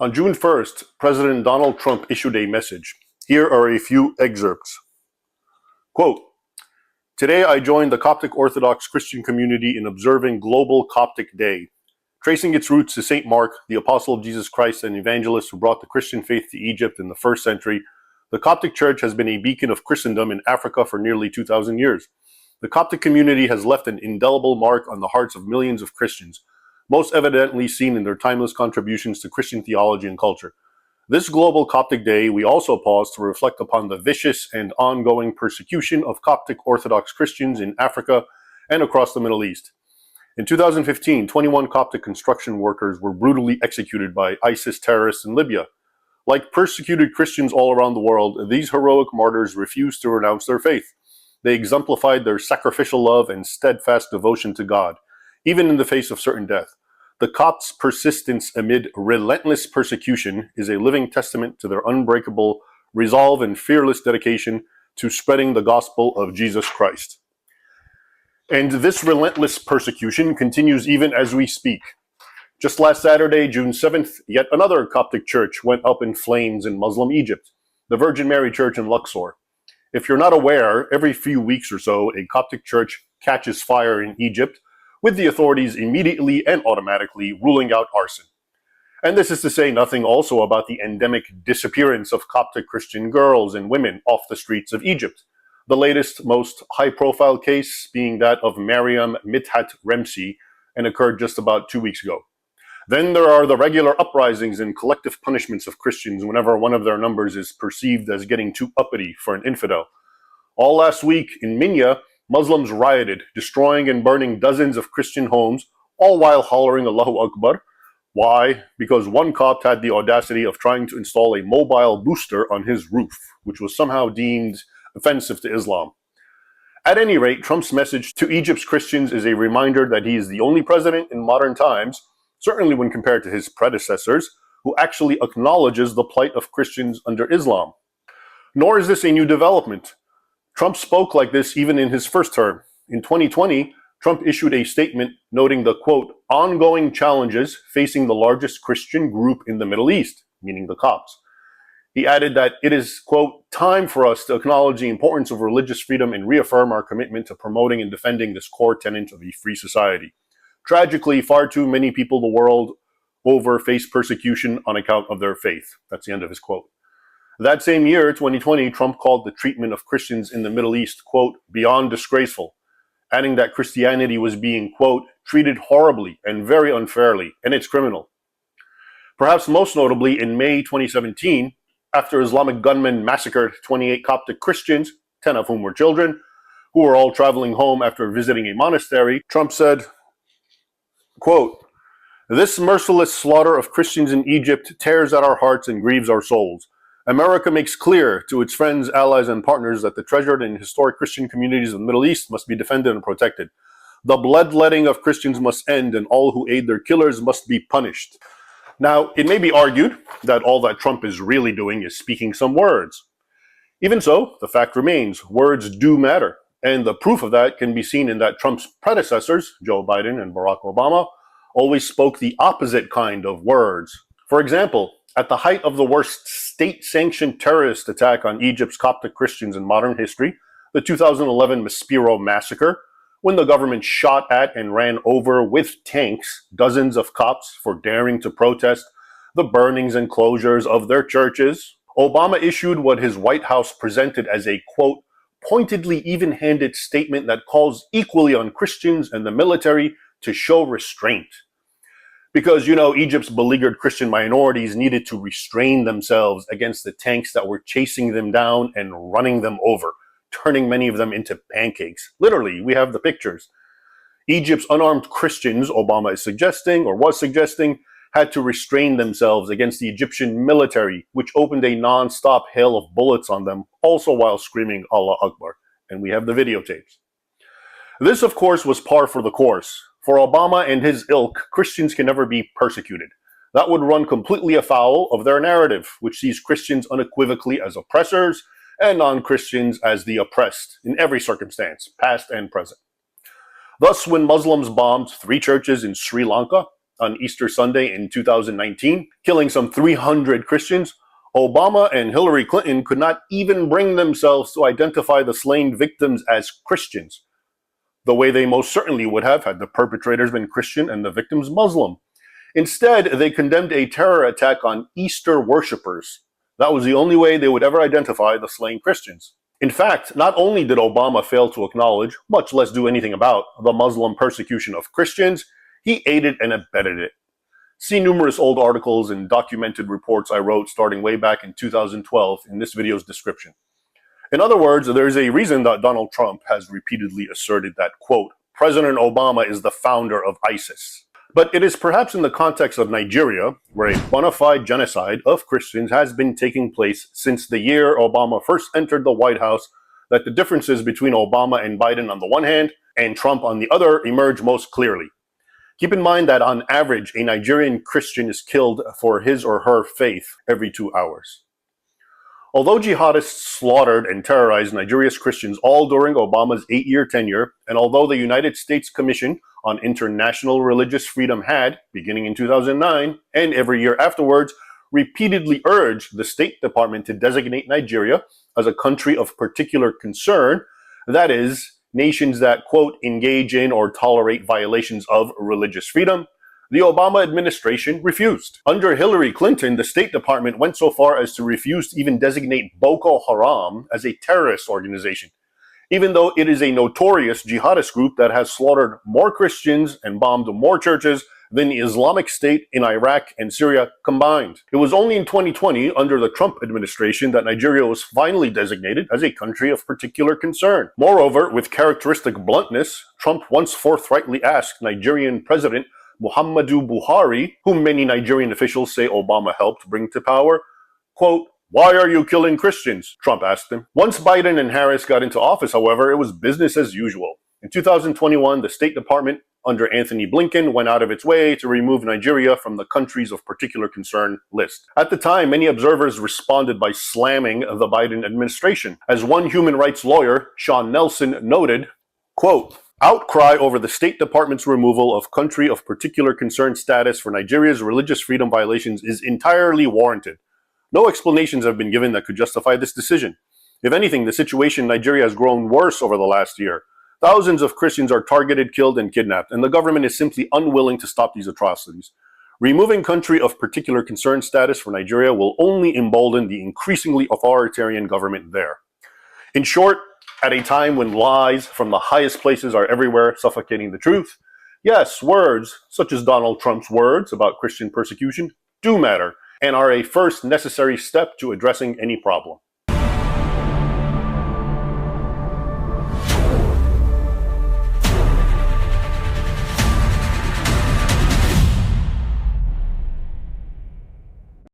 On June 1st, President Donald Trump issued a message. Here are a few excerpts. Quote, "Today I joined the Coptic Orthodox Christian community in observing Global Coptic Day. Tracing its roots to St. Mark, the apostle of Jesus Christ and evangelist who brought the Christian faith to Egypt in the 1st century, the Coptic Church has been a beacon of Christendom in Africa for nearly 2,000 years. The Coptic community has left an indelible mark on the hearts of millions of Christians, most evidently seen in their timeless contributions to Christian theology and culture. This Global Coptic Day, we also pause to reflect upon the vicious and ongoing persecution of Coptic Orthodox Christians in Africa and across the Middle East. In 2015, 21 Coptic construction workers were brutally executed by ISIS terrorists in Libya. Like persecuted Christians all around the world, these heroic martyrs refused to renounce their faith. They exemplified their sacrificial love and steadfast devotion to God, even in the face of certain death. The Copts' persistence amid relentless persecution is a living testament to their unbreakable resolve and fearless dedication to spreading the gospel of Jesus Christ." And this relentless persecution continues even as we speak. Just last Saturday, June 7th, yet another Coptic church went up in flames in Muslim Egypt, the Virgin Mary Church in Luxor. If you're not aware, every few weeks or so, a Coptic church catches fire in Egypt, with the authorities immediately and automatically ruling out arson. And this is to say nothing also about the endemic disappearance of Coptic Christian girls and women off the streets of Egypt. The latest, most high-profile case being that of Mariam Mithat Remsi, and occurred just about 2 weeks ago. Then there are the regular uprisings and collective punishments of Christians whenever one of their numbers is perceived as getting too uppity for an infidel. All last week in Minya, Muslims rioted, destroying and burning dozens of Christian homes, all while hollering Allahu Akbar. Why? Because one Copt had the audacity of trying to install a mobile booster on his roof, which was somehow deemed offensive to Islam. At any rate, Trump's message to Egypt's Christians is a reminder that he is the only president in modern times, certainly when compared to his predecessors, who actually acknowledges the plight of Christians under Islam. Nor is this a new development. Trump spoke like this even in his first term. In 2020, Trump issued a statement noting the, quote, ongoing challenges facing the largest Christian group in the Middle East, meaning the Copts. He added that it is, quote, time for us to acknowledge the importance of religious freedom and reaffirm our commitment to promoting and defending this core tenet of a free society. Tragically, far too many people the world over face persecution on account of their faith. That's the end of his quote. That same year, 2020, Trump called the treatment of Christians in the Middle East, quote, beyond disgraceful, adding that Christianity was being, quote, treated horribly and very unfairly, and it's criminal. Perhaps most notably, in May 2017, after Islamic gunmen massacred 28 Coptic Christians, 10 of whom were children, who were all traveling home after visiting a monastery, Trump said, quote, this merciless slaughter of Christians in Egypt tears at our hearts and grieves our souls. America makes clear to its friends, allies, and partners that the treasured and historic Christian communities of the Middle East must be defended and protected. The bloodletting of Christians must end, and all who aid their killers must be punished. Now, it may be argued that all that Trump is really doing is speaking some words. Even so, the fact remains, words do matter. And the proof of that can be seen in that Trump's predecessors, Joe Biden and Barack Obama, always spoke the opposite kind of words. For example, at the height of the worst state-sanctioned terrorist attack on Egypt's Coptic Christians in modern history, the 2011 Massacre, when the government shot at and ran over with tanks dozens of Copts for daring to protest the burnings and closures of their churches, Obama issued what his White House presented as a, quote, pointedly even-handed statement that calls equally on Christians and the military to show restraint. Because, Egypt's beleaguered Christian minorities needed to restrain themselves against the tanks that were chasing them down and running them over, turning many of them into pancakes. Literally, we have the pictures. Egypt's unarmed Christians, Obama is suggesting, or was suggesting, had to restrain themselves against the Egyptian military, which opened a non-stop hail of bullets on them, also while screaming Allah Akbar. And we have the videotapes. This, of course, was par for the course. For Obama and his ilk, Christians can never be persecuted. That would run completely afoul of their narrative, which sees Christians unequivocally as oppressors and non-Christians as the oppressed in every circumstance, past and present. Thus, when Muslims bombed 3 churches in Sri Lanka, on Easter Sunday in 2019, killing some 300 Christians, Obama and Hillary Clinton could not even bring themselves to identify the slain victims as Christians, the way they most certainly would have had the perpetrators been Christian and the victims Muslim. Instead, they condemned a terror attack on Easter worshippers. That was the only way they would ever identify the slain Christians. In fact, not only did Obama fail to acknowledge, much less do anything about, the Muslim persecution of Christians, he aided and abetted it. See numerous old articles and documented reports I wrote starting way back in 2012 in this video's description. In other words, there is a reason that Donald Trump has repeatedly asserted that, quote, President Obama is the founder of ISIS. But it is perhaps in the context of Nigeria, where a bona fide genocide of Christians has been taking place since the year Obama first entered the White House, that the differences between Obama and Biden on the one hand, and Trump on the other emerge most clearly. Keep in mind that on average, a Nigerian Christian is killed for his or her faith every 2 hours. Although jihadists slaughtered and terrorized Nigeria's Christians all during Obama's 8-year tenure, and although the United States Commission on International Religious Freedom had, beginning in 2009, and every year afterwards, repeatedly urged the State Department to designate Nigeria as a country of particular concern, that is, nations that, quote, engage in or tolerate violations of religious freedom, the Obama administration refused. Under Hillary Clinton, the State Department went so far as to refuse to even designate Boko Haram as a terrorist organization, even though it is a notorious jihadist group that has slaughtered more Christians and bombed more churches than the Islamic State in Iraq and Syria combined. It was only in 2020, under the Trump administration, that Nigeria was finally designated as a country of particular concern. Moreover, with characteristic bluntness, Trump once forthrightly asked Nigerian President Muhammadu Buhari, whom many Nigerian officials say Obama helped bring to power, quote, why are you killing Christians? Trump asked him. Once Biden and Harris got into office, however, it was business as usual. In 2021, the State Department, under Anthony Blinken, went out of its way to remove Nigeria from the countries of particular concern list. At the time, many observers responded by slamming the Biden administration. As one human rights lawyer, Sean Nelson, noted, quote, outcry over the State Department's removal of country of particular concern status for Nigeria's religious freedom violations is entirely warranted. No explanations have been given that could justify this decision. If anything, the situation in Nigeria has grown worse over the last year. Thousands of Christians are targeted, killed, and kidnapped, and the government is simply unwilling to stop these atrocities. Removing country of particular concern status for Nigeria will only embolden the increasingly authoritarian government there. In short, at a time when lies from the highest places are everywhere, suffocating the truth, yes, words, such as Donald Trump's words about Christian persecution, do matter, and are a first necessary step to addressing any problem.